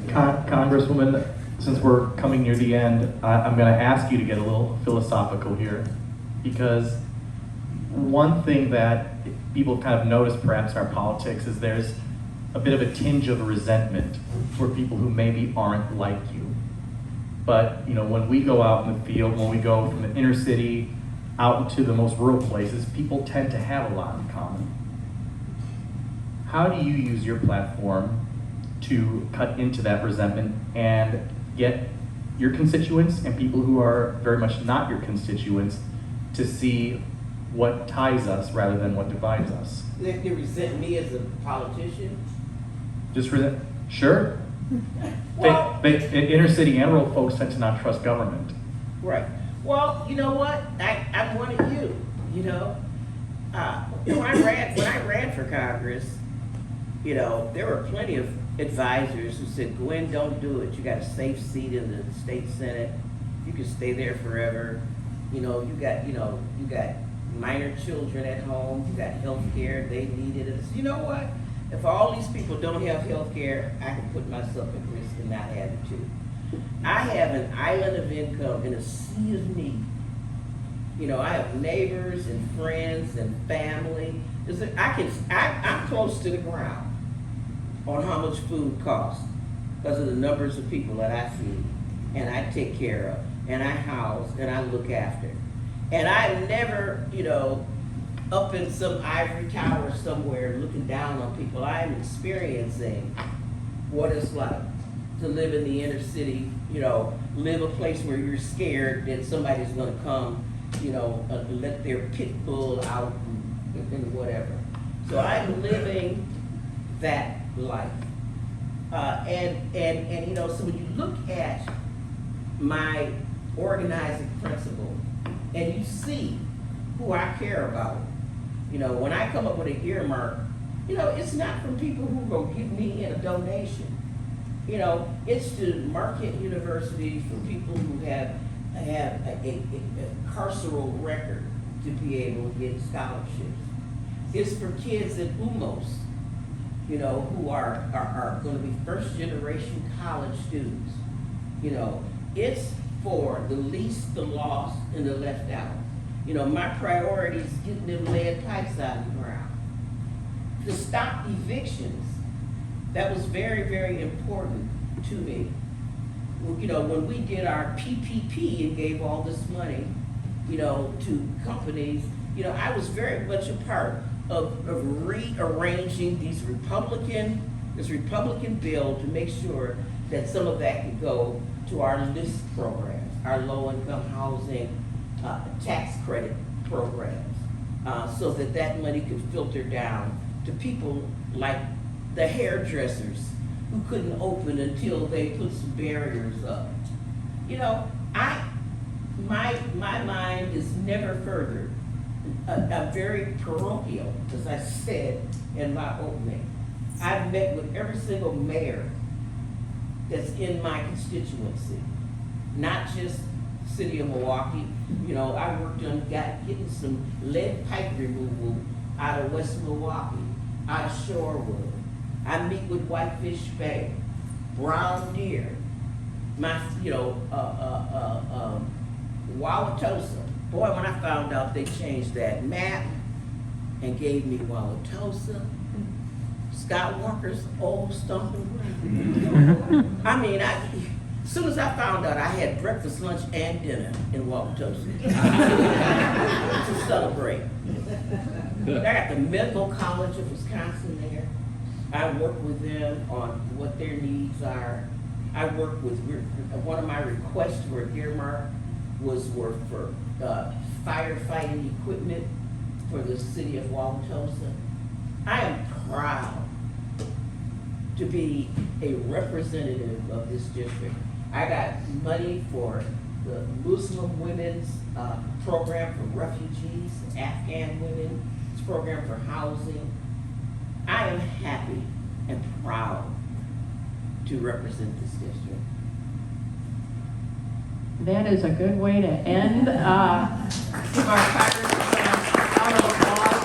the Congresswoman, since we're coming near the end, I'm going to ask you to get a little philosophical here, because one thing that people kind of notice perhaps in our politics is there's a bit of a tinge of resentment for people who maybe aren't like you. But, you know, when we go out in the field, when we go from the inner city out into the most rural places, people tend to have a lot in common. How do you use your platform to cut into that resentment and get your constituents and people who are very much not your constituents to see what ties us rather than what divides us? They resent me as a politician? Just resent? Sure. Well, They, inner city and rural folks tend to not trust government. right. Well, you know what? I'm one of you, you know? When I ran for Congress, you know, there were plenty of advisors who said, Gwen, don't do it. You got a safe seat in the state Senate. You can stay there forever. You know, you got minor children at home. You got health care. They needed it. So you know what? If all these people don't have health care, I can put myself at risk and not have it too. I have an island of income in a sea of need. You know, I have neighbors and friends and family. I'm close to the ground on how much food costs because of the numbers of people that I feed and I take care of and I house and I look after. And I'm never, you know, up in some ivory tower somewhere looking down on people. I'm experiencing what it's like to live in the inner city, you know, live a place where you're scared that somebody's gonna come, you know, let their pit bull out and whatever. So I'm living that life. And you know, so when you look at my organizing principle and you see who I care about, you know, when I come up with an earmark You know, it's not from people who go give me a donation. You know, it's to Marquette University, for people who have a carceral record to be able to get scholarships. It's for kids at UMOS, you know, who are going to be first generation college students. You know, it's for the least, the lost, and the left out. You know, my priority is getting them lead pipes out of the ground. To stop evictions, that was very, very important to me. You know, when we did our PPP and gave all this money, you know, to companies, you know, I was very much a part of rearranging this Republican bill to make sure that some of that could go to our LIST programs, our low-income housing tax credit programs, so that money could filter down to people like the hairdressers who couldn't open until they put some barriers up. You know, my mind is never further. I'm very parochial, as I said in my opening. I've met with every single mayor that's in my constituency, not just city of Milwaukee. You know, I worked on getting some lead pipe removal out of West Milwaukee, out of Shorewood. I meet with Whitefish Bay, Brown Deer, Wauwatosa. Boy, when I found out they changed that map and gave me Wauwatosa, Scott Walker's old stomping ground. I mean, as soon as I found out, I had breakfast, lunch, and dinner in Wauwatosa to celebrate. I got the Medical College of Wisconsin there. I work with them on what their needs are. I work with, one of my requests for earmark was for firefighting equipment for the city of Wauwatosa. I am proud to be a representative of this district. I got money for the Muslim women's program for refugees, Afghan women's program for housing. I am happy and proud to represent this district. That is a good way to end. Give our Congresswoman a round of applause.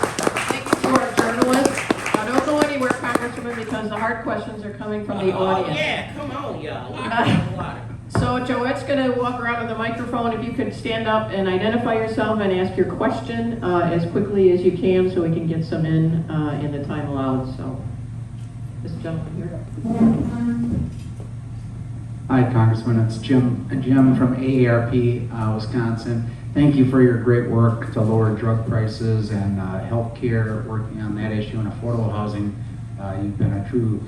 Thank you to our journalists. Don't go anywhere, Congresswoman, because the hard questions are coming from the audience. Oh yeah, come on, y'all. Water. So Joette's going to walk around with the microphone. If you could stand up and identify yourself and ask your question as quickly as you can so we can get some in the time allowed. So this gentleman here. Hi, Congressman. It's Jim from AARP, Wisconsin. Thank you for your great work to lower drug prices and health care, working on that issue and affordable housing. You've been a true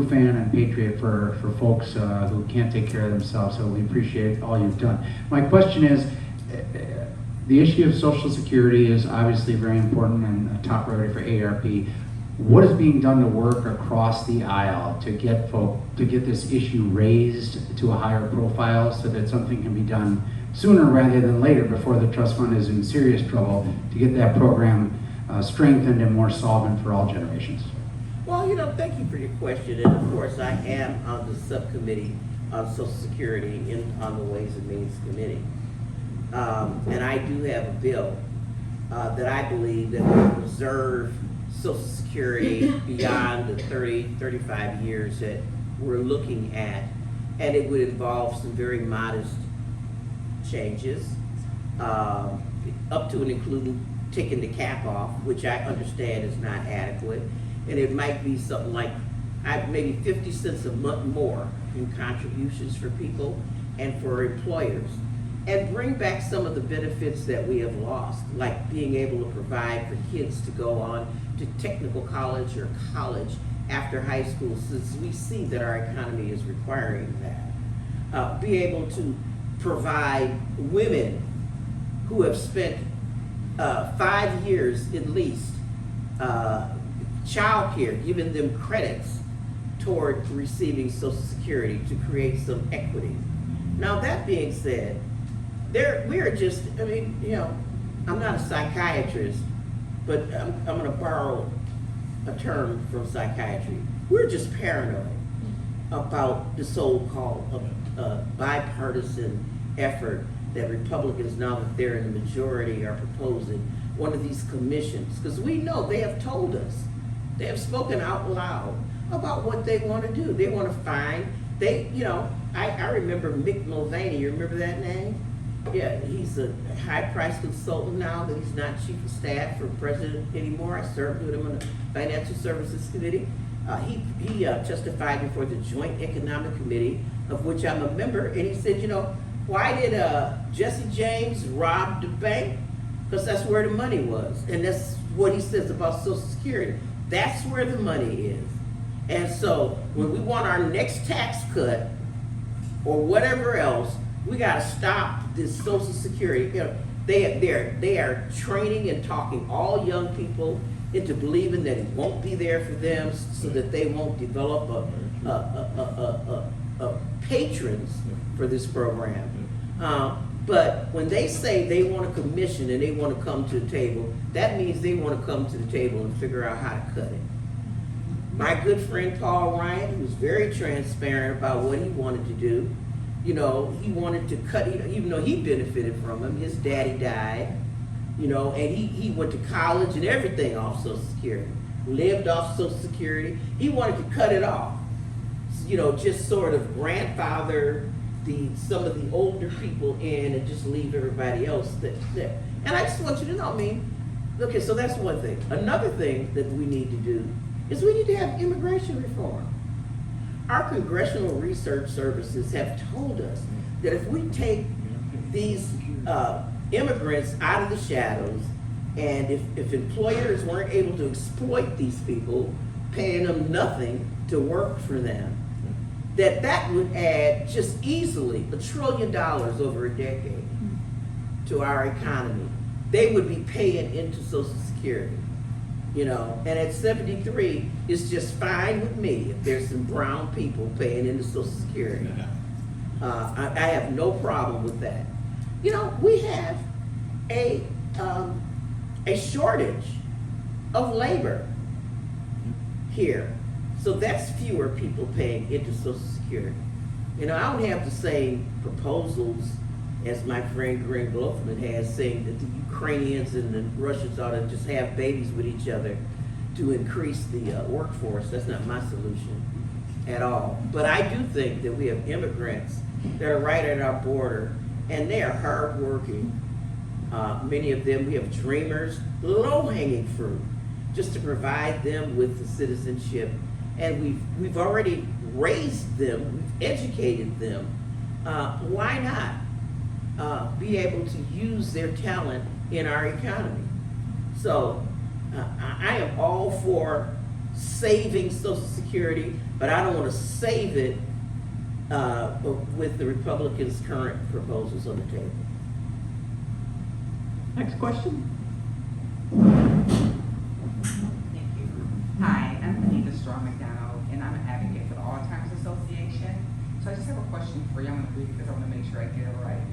fan and patriot for folks who can't take care of themselves, so we appreciate all you've done. My question is, the issue of Social Security is obviously very important and a top priority for AARP. What is being done to work across the aisle to get this issue raised to a higher profile so that something can be done sooner rather than later, before the trust fund is in serious trouble, to get that program strengthened and more solvent for all generations? Well, you know, thank you for your question. And of course, I am on the subcommittee on Social Security on the Ways and Means Committee. And I do have a bill that I believe that will preserve Social Security beyond the 35 years that we're looking at. And it would involve some very modest changes, up to and including taking the cap off, which I understand is not adequate. And it might be something like maybe 50 cents a month more in contributions for people and for employers. And bring back some of the benefits that we have lost, like being able to provide for kids to go on to technical college or college after high school, since we see that our economy is requiring that. Be able to provide women who have spent 5 years at least child care, giving them credits toward receiving Social Security to create some equity. Now, that being said, I mean, you know, I'm not a psychiatrist, but I'm going to borrow a term from psychiatry. We're just paranoid about the so-called bipartisan effort that Republicans, now that they're in the majority, are proposing one of these commissions. Because we know they have told us, they have spoken out loud about what they want to do. They want to find, I remember Mick Mulvaney, you remember that name? Yeah, he's a high-priced consultant now that he's not chief of staff for president anymore. I served with him on the Financial Services Committee. He testified before the Joint Economic Committee, of which I'm a member, and he said, why did Jesse James rob the bank? Because that's where the money was. And that's what he says about Social Security. That's where the money is. And so when we want our next tax cut or whatever else, we got to stop this Social Security. They are training and talking all young people into believing that it won't be there for them, so that they won't develop a patrons for this program. But when they say they want a commission and they want to come to the table, that means they want to come to the table and figure out how to cut it. My good friend Paul Ryan, who was very transparent about what he wanted to do, he wanted to cut, even though he benefited from him, his daddy died, and he went to college and everything off Social Security, lived off Social Security. He wanted to cut it off, just sort of grandfather some of the older people in and just leave everybody else there. And I just want you to know, okay, so that's one thing. Another thing that we need to do is we need to have immigration reform. Our congressional research services have told us that if we take these immigrants out of the shadows, and if employers weren't able to exploit these people, paying them nothing to work for them, that would add just easily $1 trillion over a decade to our economy. They would be paying into Social Security, and at 73, it's just fine with me if there's some brown people paying into Social Security. I have no problem with that. We have a shortage of labor here. So that's fewer people paying into Social Security. I don't have the same proposals as my friend Glenn Glofman has, saying that the Ukrainians and the Russians ought to just have babies with each other to increase the workforce. That's not my solution at all. But I do think that we have immigrants that are right at our border, and they are hardworking. Many of them, we have dreamers, low-hanging fruit, just to provide them with the citizenship. And we've already raised them, we've educated them. Why not be able to use their talent in our economy? So I am all for saving Social Security, but I don't want to save it with the Republicans' current proposals on the table. Next question. Thank you. Hi, I'm Anita Straw McDonald, and I'm an advocate for the Alzheimer's Association. So I just have a question for you. I'm going to read it because I want to make sure I get it right.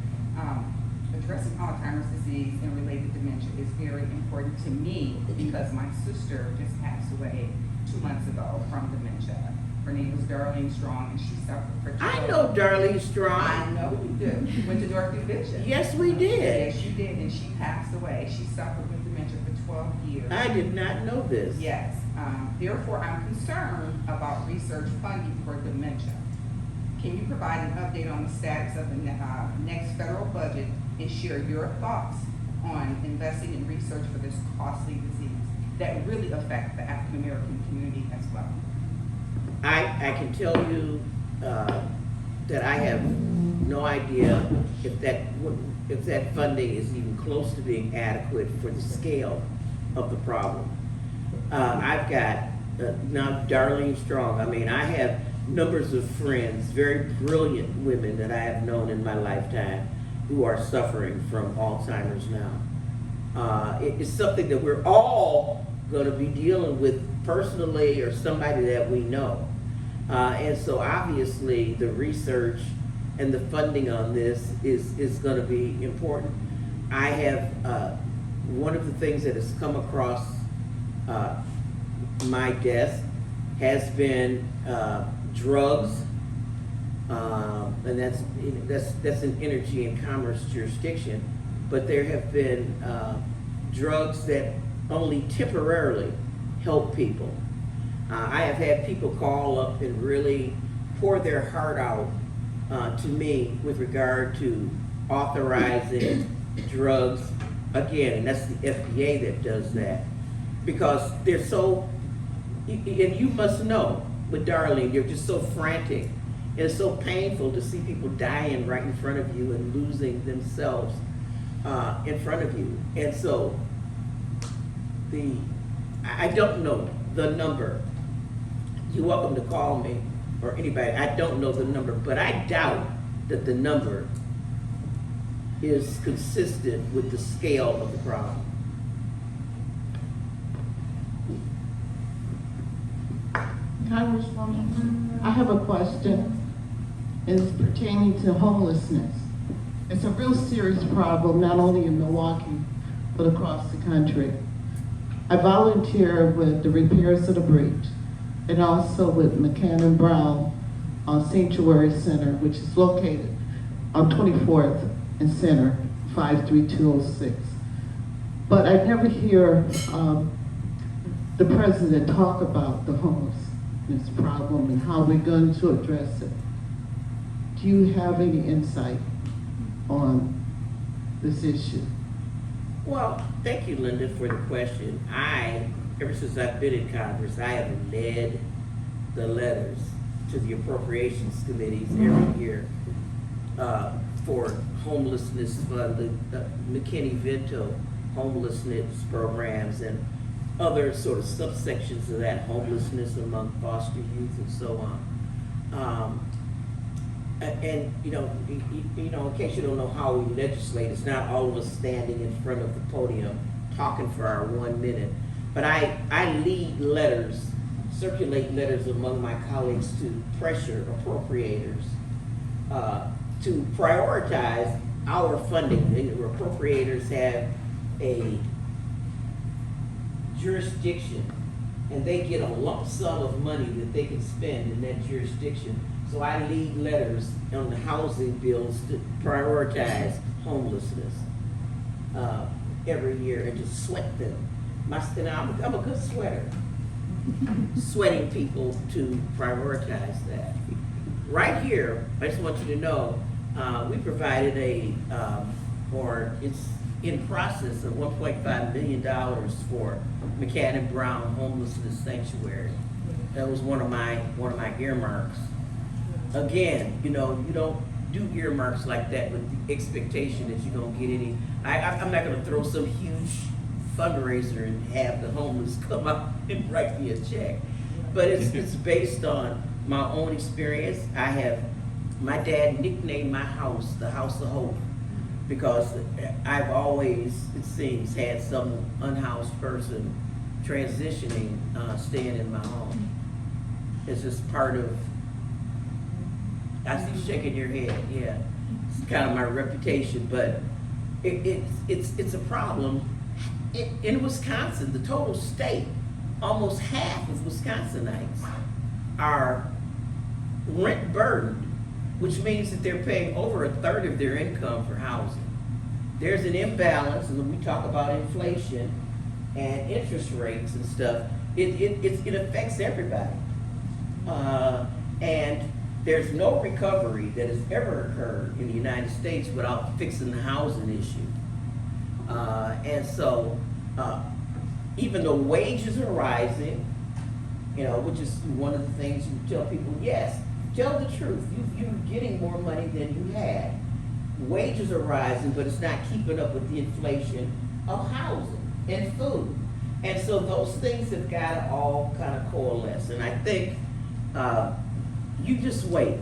Addressing Alzheimer's disease and related dementia is very important to me because my sister just passed away 2 months ago from dementia. Her name was Darlene Strong, and she suffered for 12 I know Darlene Strong. I know you do. Went to Dorothy Bishop. Yes, we did. Yes, you did, and she passed away. She suffered with dementia for 12 years. I did not know this. Yes. Therefore, I'm concerned about research funding for dementia. Can you provide an update on the status of the next federal budget and share your thoughts on investing in research for this costly disease that would really affect the African American community as well? I can tell you that I have no idea if that funding is even close to being adequate for the scale of the problem. I've got now Darlene Strong. I mean, I have numbers of friends, very brilliant women that I have known in my lifetime who are suffering from Alzheimer's now. It's something that we're all going to be dealing with personally or somebody that we know. And so obviously the research and the funding on this is going to be important. I have, one of the things that has come across my desk has been drugs, and that's an energy and commerce jurisdiction. But there have been drugs that only temporarily help people. I have had people call up and really pour their heart out to me with regard to authorizing drugs again, and that's the FDA that does that, because they're so, and you must know, but Darlene, you're just so frantic, and it's so painful to see people dying right in front of you and losing themselves in front of you. And so I don't know the number. You're welcome to call me or anybody. I don't know the number, but I doubt that the number is consistent with the scale of the problem. Congresswoman, I have a question. It's pertaining to homelessness. It's a real serious problem, not only in Milwaukee, but across the country. I volunteer with the Repairs of the Breach and also with McCann Brown Sanctuary Center, which is located on 24th and Center, 53206. But I never hear the president talk about the homelessness problem and how we're going to address it. Do you have any insight on this issue? Well, thank you, Linda, for the question. Ever since I've been in Congress, I have led the letters to the appropriations committees every year for homelessness fund, the McKinney-Vento homelessness programs and other sort of subsections of that, homelessness among foster youth and so on. And you know, in case you don't know how we legislate, it's not all of us standing in front of the podium talking for our 1 minute. But I lead letters, circulate letters among my colleagues to pressure appropriators to prioritize our funding. And the appropriators have a jurisdiction, and they get a lump sum of money that they can spend in that jurisdiction. So I lead letters on the housing bills to prioritize homelessness every year and just sweat them. I'm a good sweater, sweating people to prioritize that. Right here, I just want you to know, we provided it's in process of $1.5 million for McCann Brown Homelessness Sanctuary. That was one of my earmarks. Again, you don't do earmarks like that with the expectation that you're gonna get any. I'm not gonna throw some huge fundraiser and have the homeless come out and write me a check. But it's based on my own experience. My dad nicknamed my house the House of Hope because I've always, it seems, had some unhoused person transitioning, staying in my home. It's just part of, I see you shaking your head, yeah. It's kind of my reputation, but it's a problem. In Wisconsin, the total state, almost half of Wisconsinites are rent burdened, which means that they're paying over a third of their income for housing. There's an imbalance, and when we talk about inflation and interest rates and stuff, it affects everybody. And there's no recovery that has ever occurred in the United States without fixing the housing issue. And so, even though wages are rising, which is one of the things you tell people, yes, tell the truth. You're getting more money than you had. Wages are rising, but it's not keeping up with the inflation of housing and food. And so those things have got to all kind of coalesce. And I think you just wait.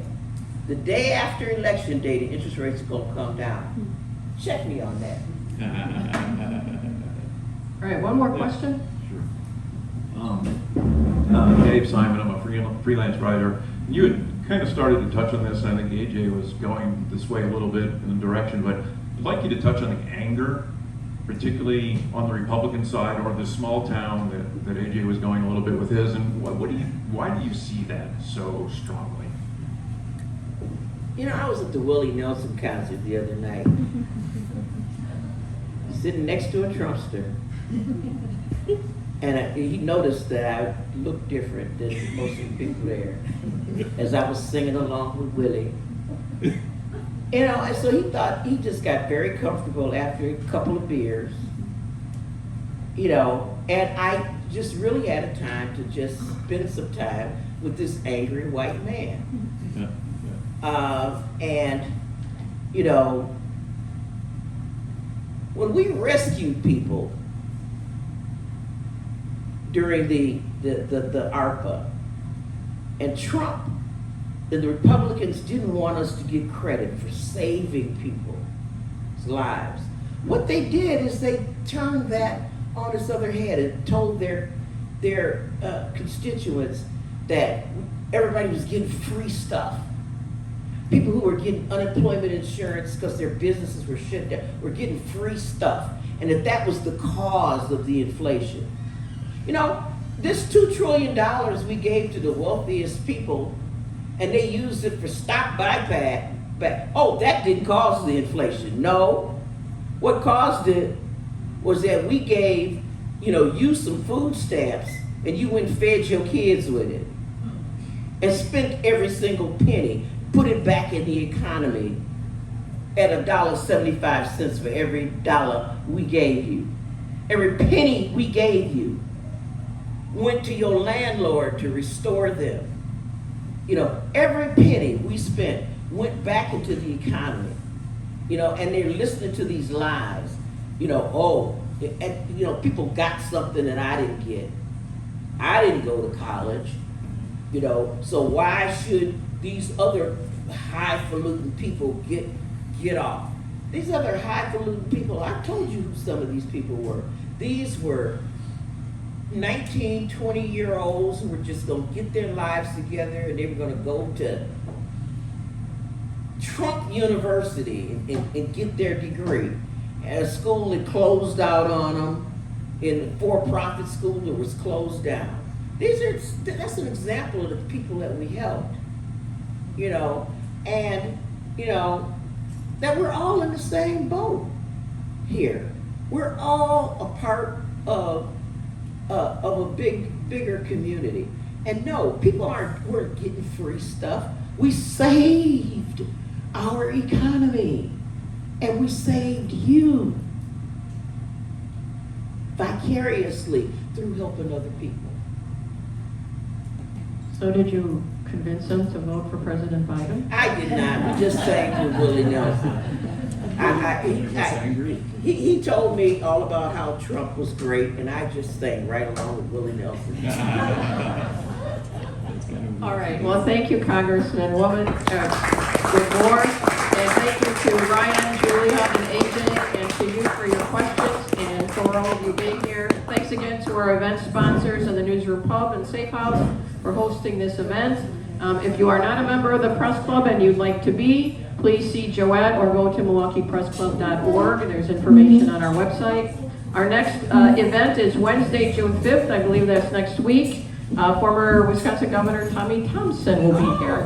The day after Election Day, the interest rates are going to come down. Check me on that. All right, one more question? Sure. Dave Simon, I'm a freelance writer. You had kind of started to touch on this, and I think AJ was going this way a little bit in the direction, but I'd like you to touch on the anger particularly on the Republican side or the small town that AJ was going a little bit with his, and why do you see that so strongly? You know, I was at the Willie Nelson concert the other night, sitting next to a Trumpster, and he noticed that I looked different than most of the people there, as I was singing along with Willie. You know, and so he thought, he just got very comfortable after a couple of beers, you know, and I just really had a time to just spend some time with this angry white man. Yeah. And, you know, when we rescued people during the ARPA, and Trump and the Republicans didn't want us to get credit for saving people's lives. What they did is they turned that on its other head and told their constituents that everybody was getting free stuff. People who were getting unemployment insurance because their businesses were shut down were getting free stuff, and that was the cause of the inflation. You know, this $2 trillion we gave to the wealthiest people, and they used it for stock buyback. Oh, that didn't cause the inflation. No, what caused it was that we gave, you know, you some food stamps, and you went and fed your kids with it, and spent every single penny, put it back in the economy at $1.75 for every dollar we gave you. Every penny we gave you went to your landlord to restore them. You know, every penny we spent went back into the economy. You know, and they're listening to these lies. You know, oh, and, you know, people got something that I didn't get. I didn't go to college. You know, so why should these other highfalutin people get off? These other highfalutin people, I told you who some of these people were. These were 19, 20-year-olds who were just going to get their lives together, and they were going to go to Trump University and get their degree. At a school that closed out on them, in a for-profit school that was closed down. That's an example of the people that we helped, you know, and, you know, that we're all in the same boat here. We're all a part of a bigger community. And no, people weren't getting free stuff. We saved our economy, and we saved you vicariously through helping other people. So did you convince them to vote for President Biden? I did not. We just sang with Willie Nelson. He told me all about how Trump was great, and I just sang right along with Willie Nelson. All right, well, thank you, Congresswoman Gwen Moore, and thank you to Ryan, Julia, and AJ, and to you for your questions, and for all of you being here. Thanks again to our event sponsors and the Newsroom Pub and Safe House for hosting this event. If you are not a member of the Press Club and you'd like to be, please see Joette or go to MilwaukeePressClub.org. There's information on our website. Our next event is Wednesday, June 5th. I believe that's next week. Former Wisconsin Governor Tommy Thompson will be here.